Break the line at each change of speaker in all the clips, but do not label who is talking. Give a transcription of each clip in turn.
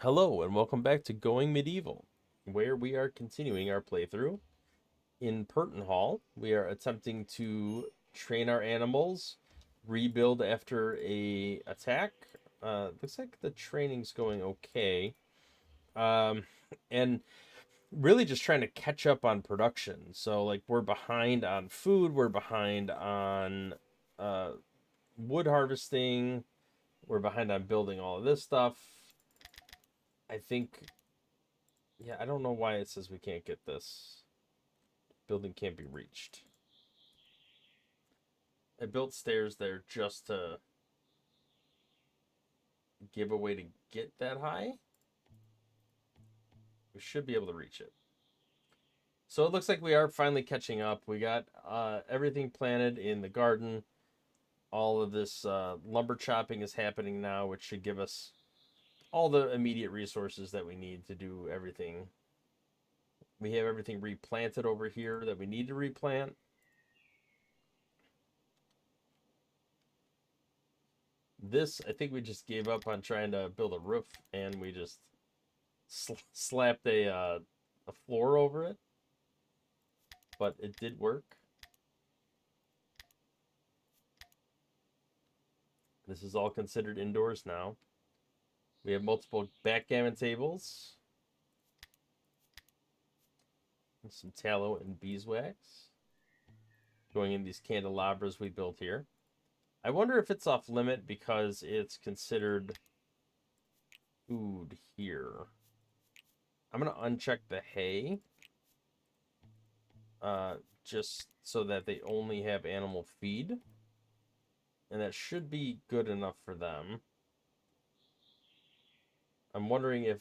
Hello and welcome back to Going Medieval, where we are continuing our playthrough. In Pertenhall, we are attempting to train our animals, rebuild after a attack. Looks like the training's going okay. Um, and really just trying to catch up on production. So like we're behind on food, we're behind on uh, wood harvesting, we're behind on building all of this stuff. I think Yeah, I don't know why it says we can't get this. Building can't be reached. I built stairs there just to give a way to get that high. We should be able to reach it. So it looks like we are finally catching up. We got everything planted in the garden. All of this lumber chopping is happening now, which should give us all the immediate resources that we need to do everything. We have everything replanted over here that we need to replant. This, I think we just gave up on trying to build a roof, and we just slapped a floor over it. But it did work. This is all considered indoors now. We have multiple backgammon tables. And some tallow and beeswax. Going in these candelabras we built here. I wonder if it's off limit because it's considered food here. I'm going to uncheck the hay. Just so that they only have animal feed. And that should be good enough for them. I'm wondering if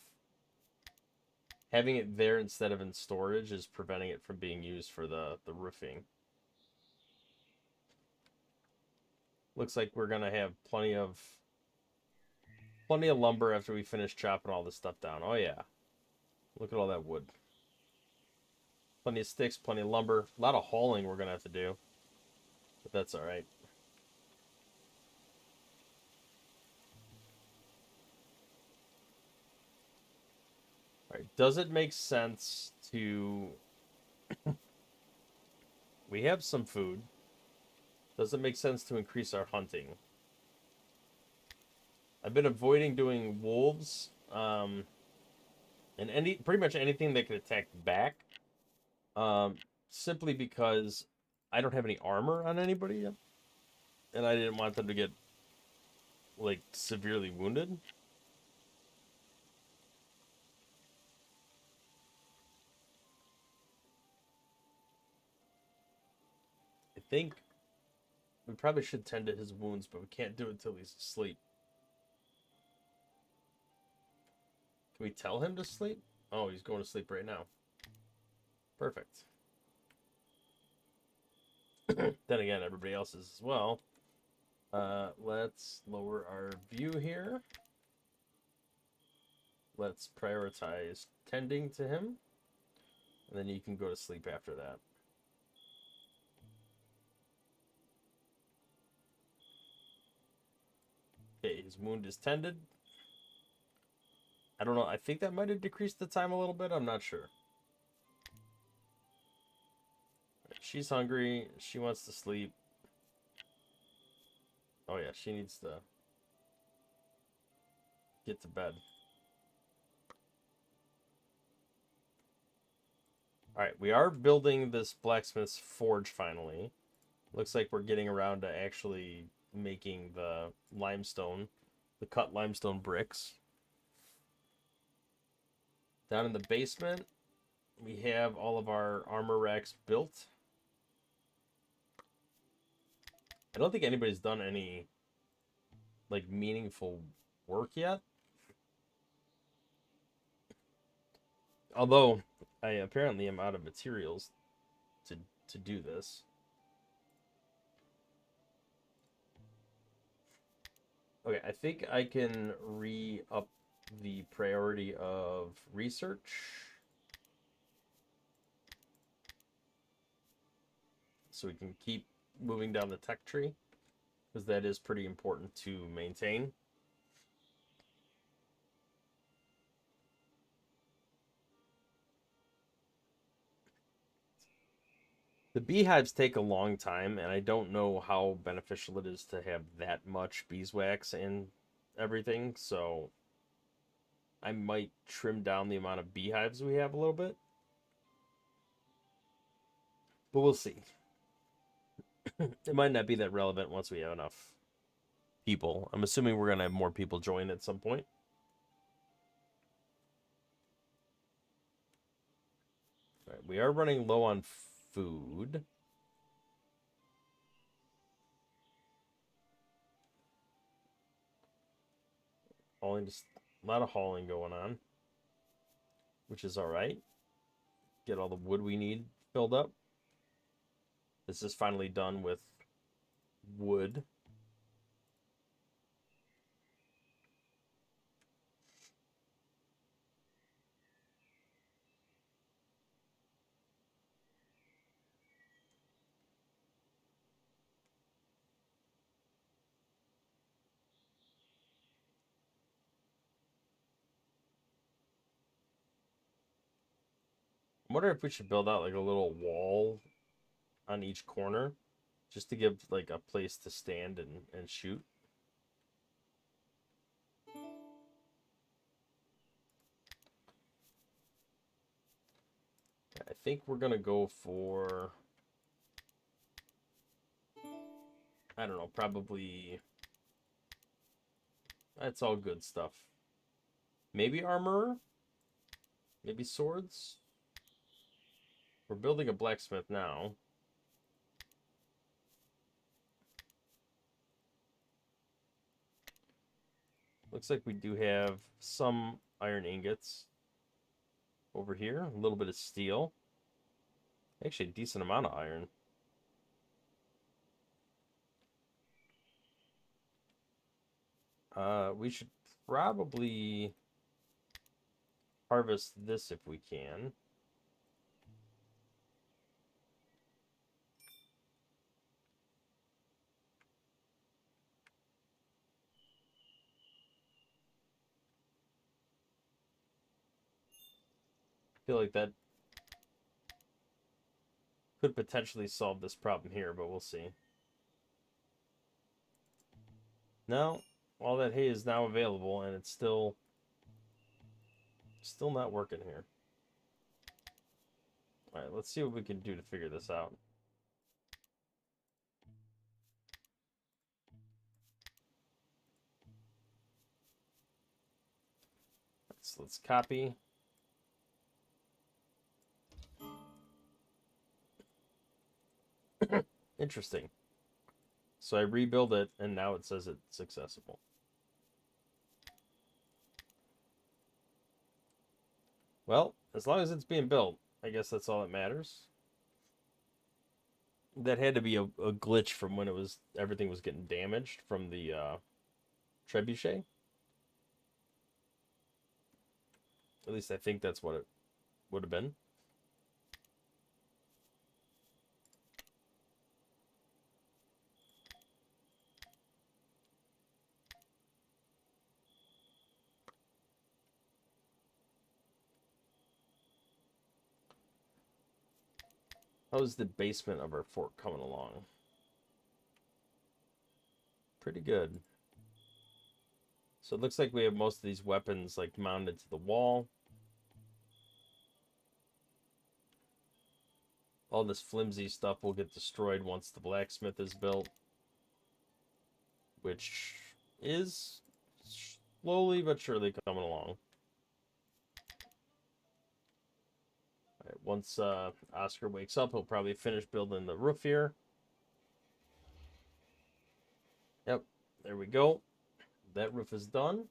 having it there instead of in storage is preventing it from being used for the roofing. Looks like we're gonna have plenty of lumber after we finish chopping all this stuff down. Oh yeah. Look at all that wood. Plenty of sticks, plenty of lumber. A lot of hauling we're gonna have to do. But that's alright. Alright, does it make sense to we have some food. Does it make sense to increase our hunting? I've been avoiding doing wolves, and pretty much anything that can attack back, simply because I don't have any armor on anybody yet, and I didn't want them to get like severely wounded. I think we probably should tend to his wounds, but we can't do it until he's asleep. Can we tell him to sleep? Oh, he's going to sleep right now. Perfect. Then again, everybody else is as well. Let's lower our view here. Let's prioritize tending to him. And then you can go to sleep after that. Okay, his wound is tended. I don't know. I think that might have decreased the time a little bit. I'm not sure. She's hungry. She wants to sleep. Oh yeah, she needs to get to bed. Alright, we are building this blacksmith's forge finally. Looks like we're getting around to actually making the limestone, the cut limestone bricks. Down in the basement, we have all of our armor racks built. I don't think anybody's done any like meaningful work yet. Although I apparently am out of materials to do this. Okay, I think I can re-up the priority of research. So we can keep moving down the tech tree, because that is pretty important to maintain. The beehives take a long time, and I don't know how beneficial it is to have that much beeswax and everything, so I might trim down the amount of beehives we have a little bit. But we'll see. It might not be that relevant once we have enough people. I'm assuming we're going to have more people join at some point. All right, we are running low on food. Hauling, just a lot of hauling going on, which is all right. Get all the wood we need filled up. This is finally done with wood. I wonder if we should build out like a little wall on each corner just to give like a place to stand and shoot. I think we're gonna go for, I don't know, probably, that's all good stuff. Maybe armor, maybe swords. We're building a blacksmith now. Looks like we do have some iron ingots over here. A little bit of steel. Actually, a decent amount of iron. We should probably harvest this if we can. I feel like that could potentially solve this problem here, but we'll see. No, all that hay is now available, and it's still not working here. All right, let's see what we can do to figure this out. Let's copy. Interesting. So I rebuild it, and now it says it's accessible. Well, as long as it's being built, I guess that's all that matters. That had to be a glitch from when everything was getting damaged from the trebuchet. At least I think that's what it would have been. How's the basement of our fort coming along? Pretty good. So it looks like we have most of these weapons like mounted to the wall. All this flimsy stuff will get destroyed once the blacksmith is built, which is slowly but surely coming along. All right, once Oscar wakes up, he'll probably finish building the roof here. Yep, there we go. That roof is done.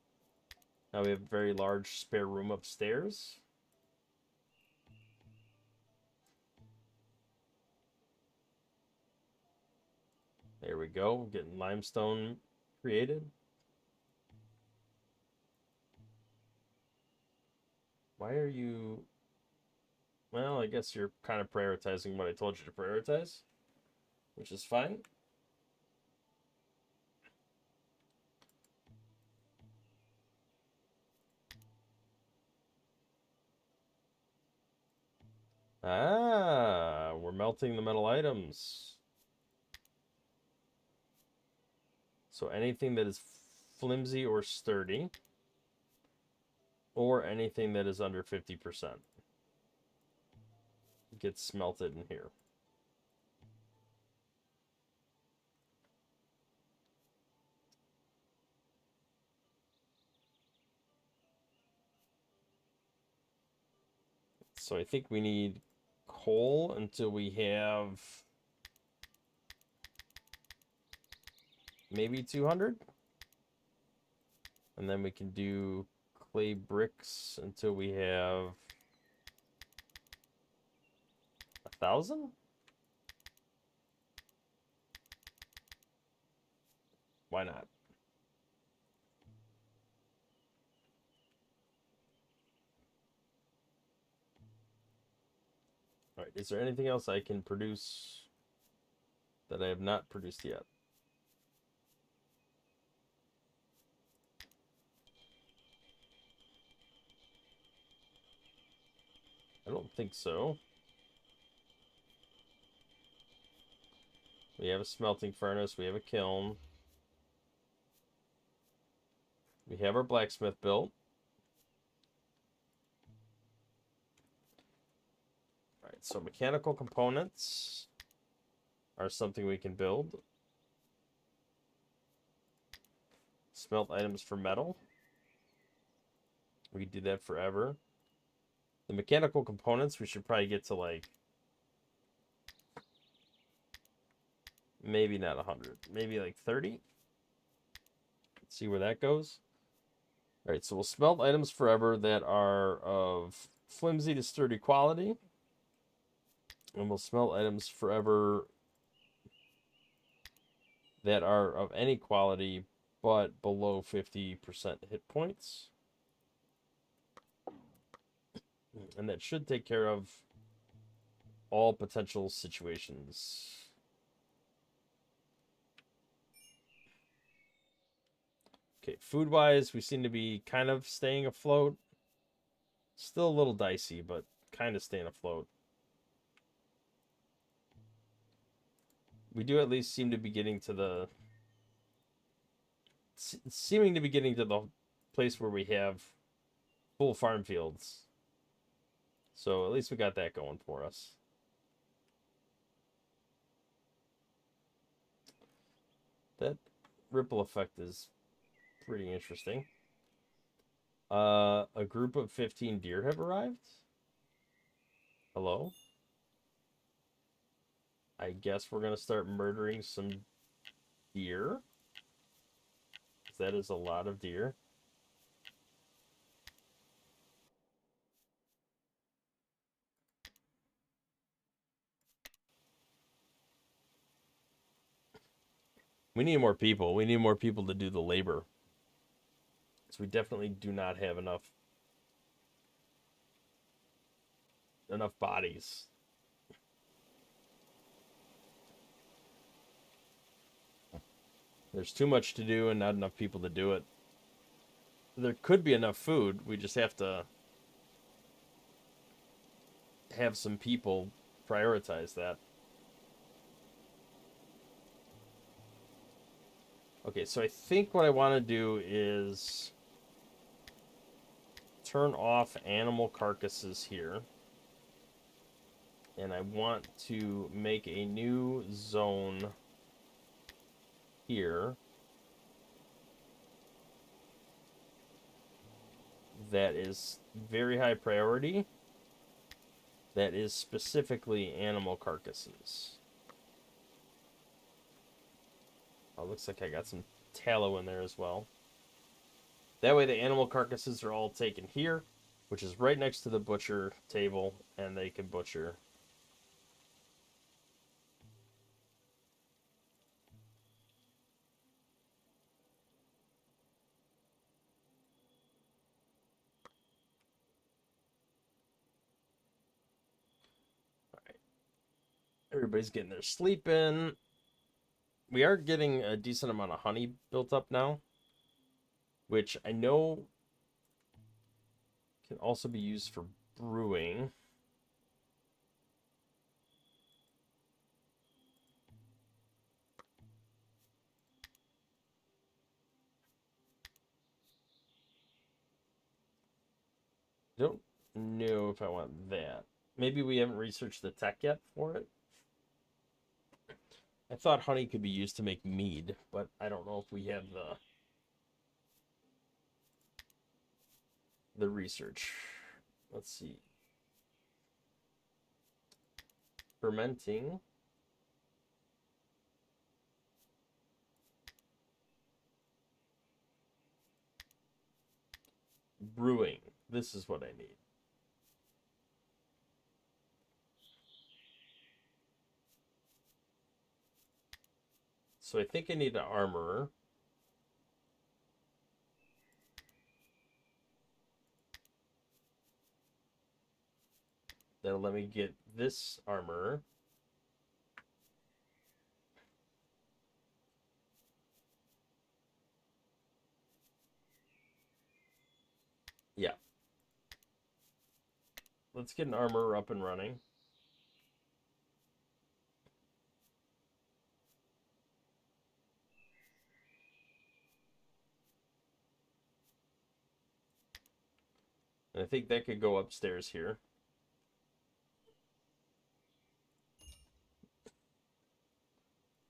Now we have a very large spare room upstairs. There we go, getting limestone created. Why are you... Well, I guess you're kind of prioritizing what I told you to prioritize, which is fine. Ah, we're melting the metal items. So anything that is flimsy or sturdy, or anything that is under 50% gets smelted in here. So I think we need coal until we have maybe 200. And then we can do clay bricks until we have 1,000. Why not? All right, is there anything else I can produce that I have not produced yet? I don't think so. We have a smelting furnace. We have a kiln. We have our blacksmith built. All right, so mechanical components are something we can build. Smelt items for metal. We can do that forever. The mechanical components, we should probably get to like maybe not 100, maybe like 30. Let's see where that goes. All right, so we'll smelt items forever that are of flimsy to sturdy quality. And we'll smelt items forever that are of any quality but below 50% hit points. And that should take care of all potential situations. Okay, food-wise, we seem to be kind of staying afloat. Still a little dicey, but kind of staying afloat. We do at least seem to be getting to the... seeming to be getting to the place where we have full farm fields. So at least we got that going for us. That ripple effect is pretty interesting. A group of 15 deer have arrived. Hello? I guess we're going to start murdering some deer. That is a lot of deer. We need more people. We need more people to do the labor. So we definitely do not have enough bodies. There's too much to do and not enough people to do it. There could be enough food. We just have to have some people prioritize that. Okay, so I think what I want to do is turn off animal carcasses here. And I want to make a new zone here that is very high priority, that is specifically animal carcasses. Oh, looks like I got some tallow in there as well. That way the animal carcasses are all taken here, which is right next to the butcher table, and they can butcher. Everybody's getting their sleep in. We are getting a decent amount of honey built up now, which I know can also be used for brewing. Don't know if I want that. Maybe we haven't researched the tech yet for it. I thought honey could be used to make mead, but I don't know if we have the research. Let's see. Fermenting. Brewing. This is what I need. So I think I need an armorer. That'll let me get this armorer. Yeah. Let's get an armorer up and running. And I think that could go upstairs here.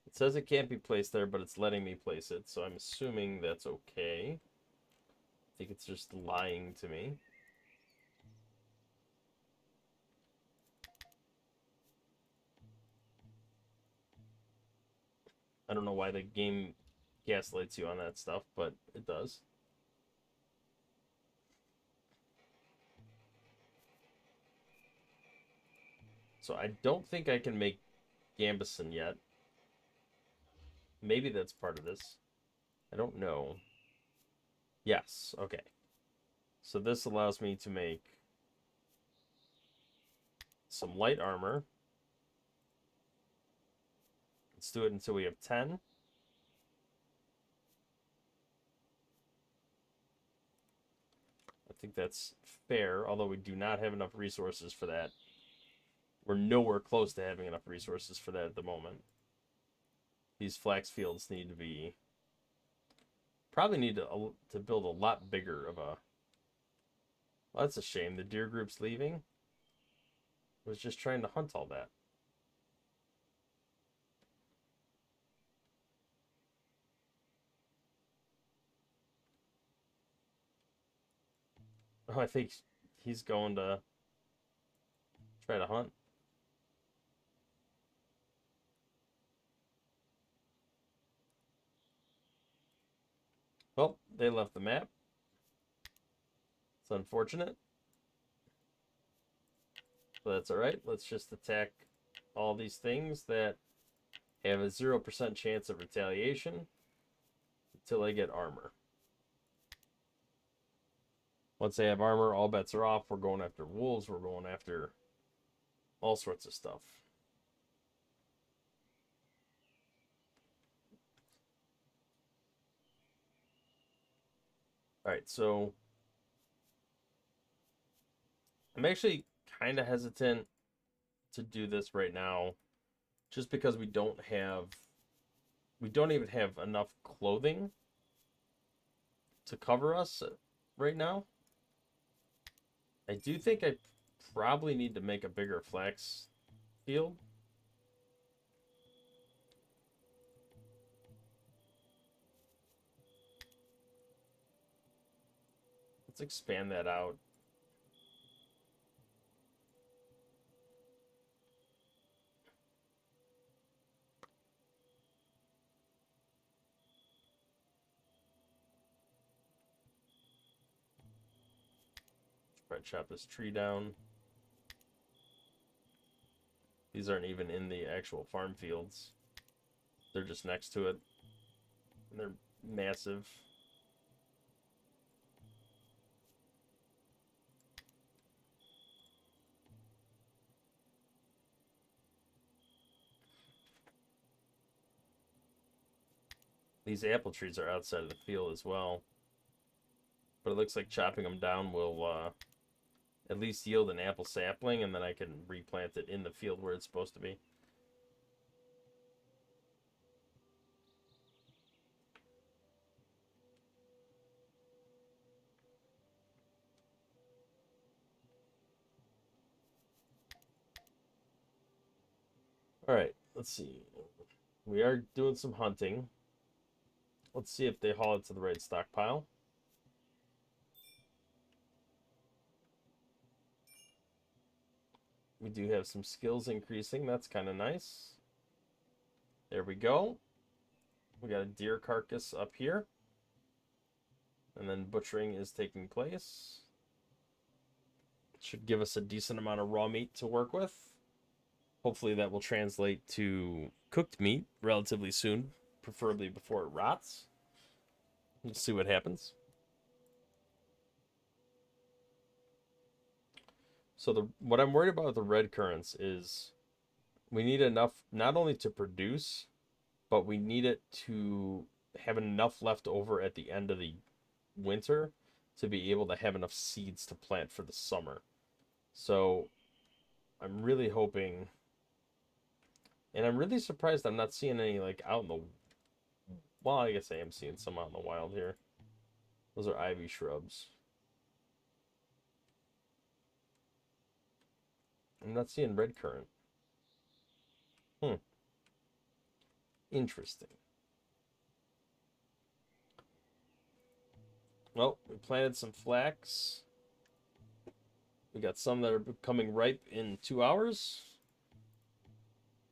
It says it can't be placed there, but it's letting me place it, so I'm assuming that's okay. I think it's just lying to me. I don't know why the game gaslights you on that stuff, but it does. So I don't think I can make Gambison yet. Maybe that's part of this. I don't know. Yes, okay. So this allows me to make some light armor. Let's do it until we have 10. I think that's fair, although we do not have enough resources for that. We're nowhere close to having enough resources for that at the moment. These flax fields need to be... Probably need to build a lot bigger of a... Well, that's a shame. The deer group's leaving. I was just trying to hunt all that. Oh, I think he's going to try to hunt. Well, they left the map. It's unfortunate. But that's alright. Let's just attack all these things that have a 0% chance of retaliation until I get armor. Once I have armor, all bets are off. We're going after wolves. We're going after all sorts of stuff. Alright, so I'm actually kind of hesitant to do this right now just because we don't even have enough clothing to cover us right now. I do think I probably need to make a bigger flax field. Let's expand that out. Try to chop this tree down. These aren't even in the actual farm fields. They're just next to it. And they're massive. These apple trees are outside of the field as well. But it looks like chopping them down will at least yield an apple sapling, and then I can replant it in the field where it's supposed to be. All right, let's see. We are doing some hunting. Let's see if they haul it to the right stockpile. We do have some skills increasing. That's kind of nice. There we go. We got a deer carcass up here. And then butchering is taking place. Should give us a decent amount of raw meat to work with. Hopefully that will translate to cooked meat relatively soon, preferably before it rots. We'll see what happens. So what I'm worried about with the red currants is we need enough not only to produce, but we need it to have enough left over at the end of the winter to be able to have enough seeds to plant for the summer. So I'm really hoping, and I'm really surprised I'm not seeing any like out in the, well, I guess I am seeing some out in the wild here. Those are ivy shrubs. I'm not seeing red currant. Interesting. Well, we planted some flax. We got some that are becoming ripe in 2 hours.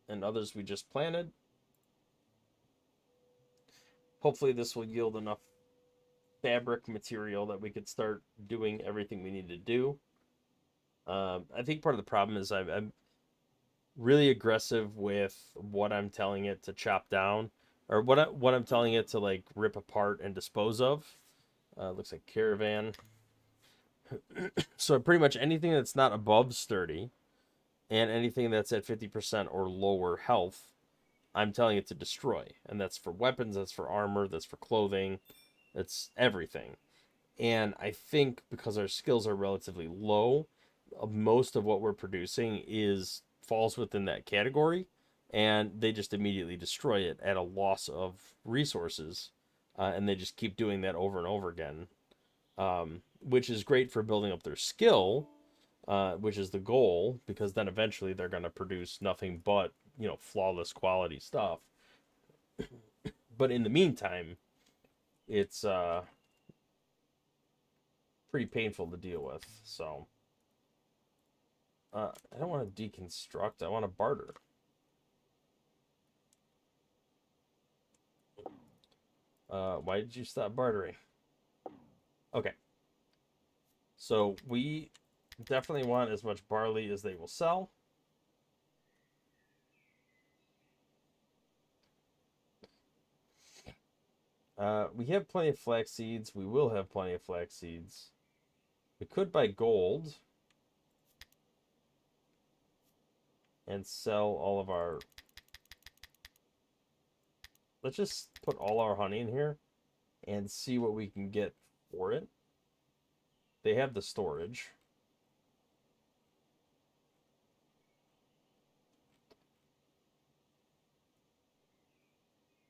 And others we just planted. Hopefully this will yield enough fabric material that we could start doing everything we need to do. I think part of the problem is I'm really aggressive with what I'm telling it to chop down, or what I'm telling it to like rip apart and dispose of. Looks like caravan. So pretty much anything that's not above sturdy, and anything that's at 50% or lower health, I'm telling it to destroy. And that's for weapons, that's for armor, that's for clothing, that's everything. And I think because our skills are relatively low, most of what we're producing falls within that category, and they just immediately destroy it at a loss of resources, and they just keep doing that over and over again, which is great for building up their skill, which is the goal, because then eventually they're going to produce nothing but flawless quality stuff. But in the meantime, it's pretty painful to deal with. So I don't want to deconstruct. I want to barter. Why did you stop bartering? Okay. So we definitely want as much barley as they will sell. We have plenty of flax seeds. We will have plenty of flax seeds. We could buy gold and sell all of our... Let's just put all our honey in here and see what we can get for it. They have the storage.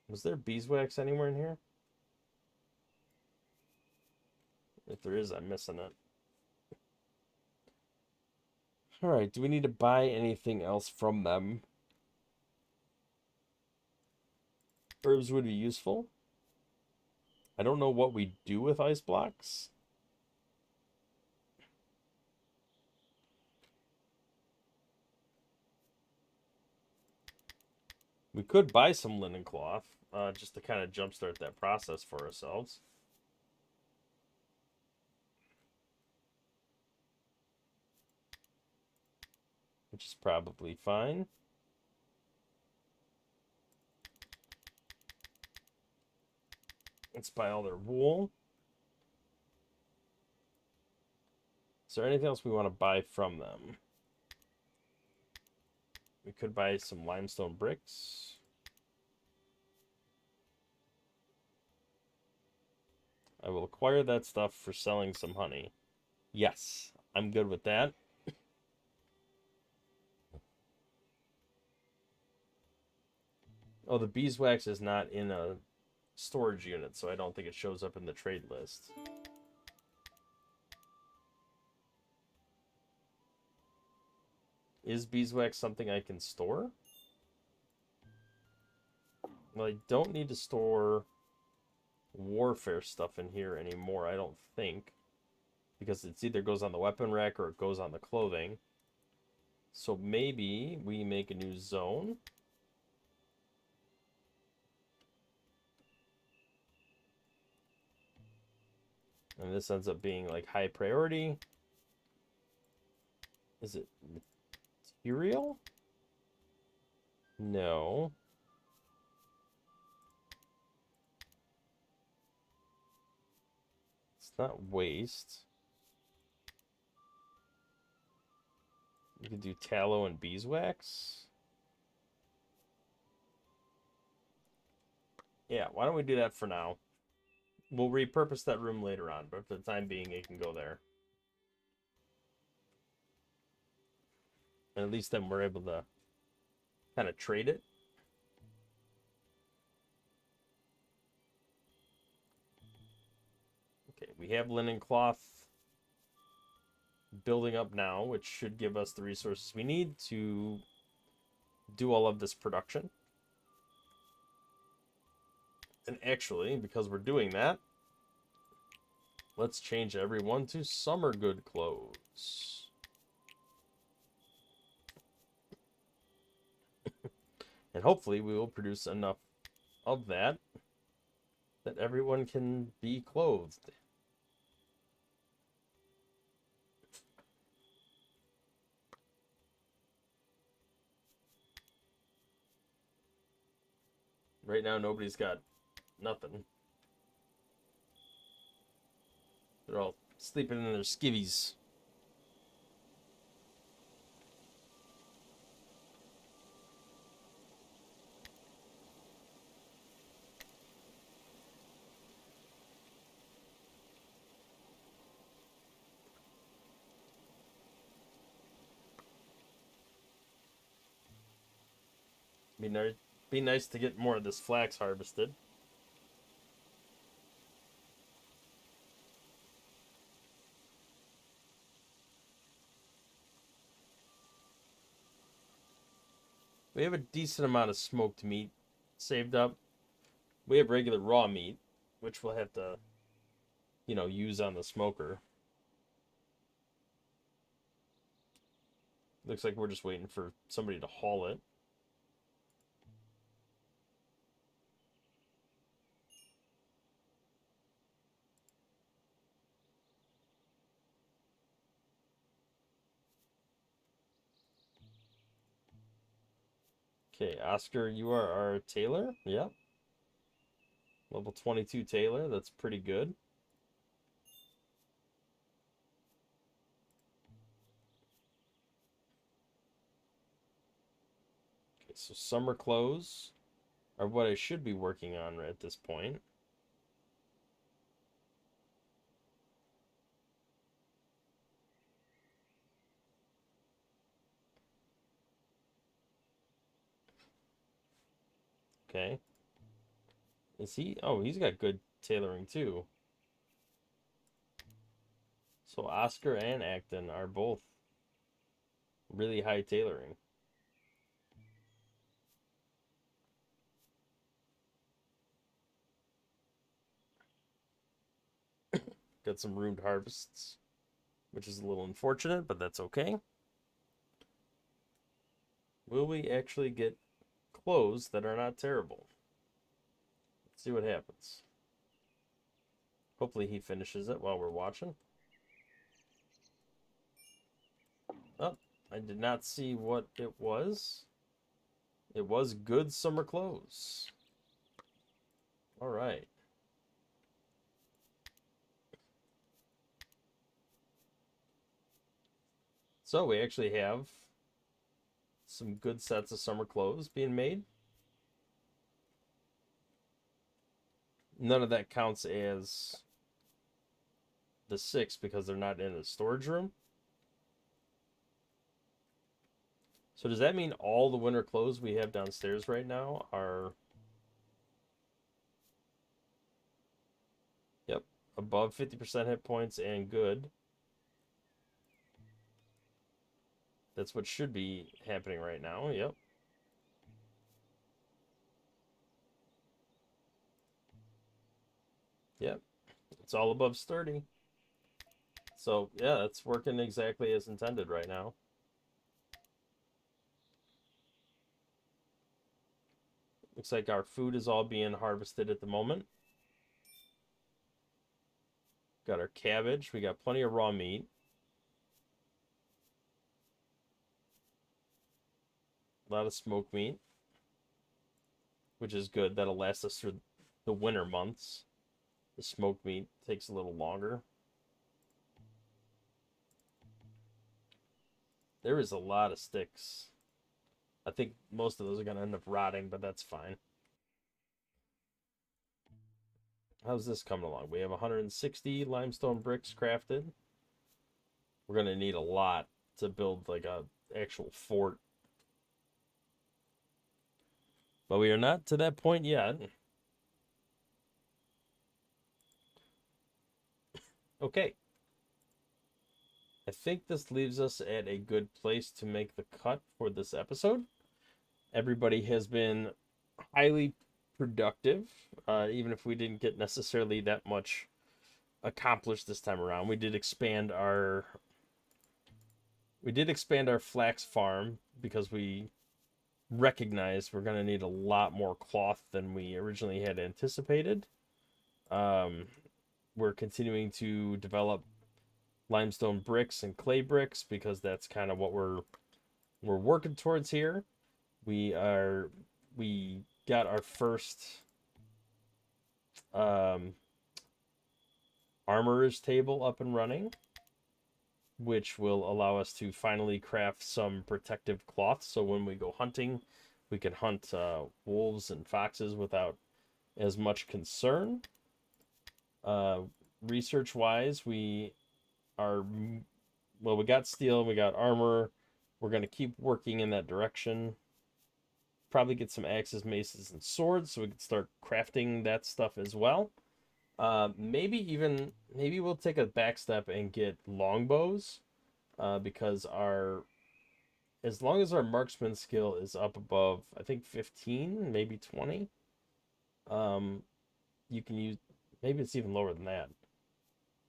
Was there beeswax anywhere in here? If there is, I'm missing it. Alright, do we need to buy anything else from them? Herbs would be useful. I don't know what we do with ice blocks. We could buy some linen cloth, just to kind of jumpstart that process for ourselves. Which is probably fine. Let's buy all their wool. Is there anything else we want to buy from them? We could buy some limestone bricks. I will acquire that stuff for selling some honey. Yes, I'm good with that. Oh, the beeswax is not in a storage unit, so I don't think it shows up in the trade list. Is beeswax something I can store? Well, I don't need to store warfare stuff in here anymore, I don't think. Because it's either goes on the weapon rack or it goes on the clothing. So maybe we make a new zone. And this ends up being like high priority. Is it material? No. It's not waste. We could do tallow and beeswax. Yeah, why don't we do that for now? We'll repurpose that room later on, but for the time being, it can go there. And at least then we're able to kind of trade it. Okay, we have linen cloth building up now, which should give us the resources we need to do all of this production. And actually, because we're doing that, let's change everyone to summer good clothes. And hopefully we will produce enough of that everyone can be clothed. Right now, nobody's got nothing. They're all sleeping in their skivvies. Be nice to get more of this flax harvested. We have a decent amount of smoked meat saved up. We have regular raw meat, which we'll have to, use on the smoker. Looks like we're just waiting for somebody to haul it. Okay, Oscar, you are our tailor. Yep. Level 22 tailor. That's pretty good. Okay, so summer clothes are what I should be working on at this point. Okay. Is he? Oh, he's got good tailoring too. So Oscar and Acton are both really high tailoring. Got some ruined harvests, which is a little unfortunate, but that's okay. Will we actually get clothes that are not terrible? Let's see what happens. Hopefully he finishes it while we're watching. Oh, I did not see what it was. It was good summer clothes. All right. So we actually have some good sets of summer clothes being made. None of that counts as the 6 because they're not in the storage room. So does that mean all the winter clothes we have downstairs right now are, yep, above 50% hit points and good? That's what should be happening right now. Yep. Yep, it's all above sturdy. So yeah, it's working exactly as intended right now. Looks like our food is all being harvested at the moment. Got our cabbage. We got plenty of raw meat. A lot of smoked meat, which is good. That'll last us through the winter months. The smoked meat takes a little longer. There is a lot of sticks. I think most of those are going to end up rotting, but that's fine. How's this coming along? We have 160 limestone bricks crafted. We're going to need a lot to build like a actual fort. But we are not to that point yet. Okay. I think this leaves us at a good place to make the cut for this episode. Everybody has been highly productive, even if we didn't get necessarily that much accomplished this time around. We did expand our flax farm because we recognized we're going to need a lot more cloth than we originally had anticipated. We're continuing to develop limestone bricks and clay bricks because that's kind of what we're working towards here. We got our first armorer's table up and running, which will allow us to finally craft some protective cloth. So when we go hunting, we can hunt wolves and foxes without as much concern. Research-wise, we got steel, we got armor. We're going to keep working in that direction. Probably get some axes, maces, and swords so we can start crafting that stuff as well. Maybe we'll take a back step and get longbows, because as long as our marksman skill is up above, I think 15, maybe 20, you can use, maybe it's even lower than that,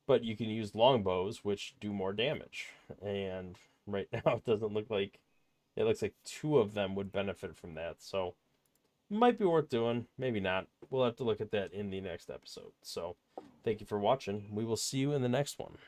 but you can use longbows, which do more damage. And right now it doesn't look like, it looks like 2 of them would benefit from that. So might be worth doing, maybe not. We'll have to look at that in the next episode. So thank you for watching. We will see you in the next one.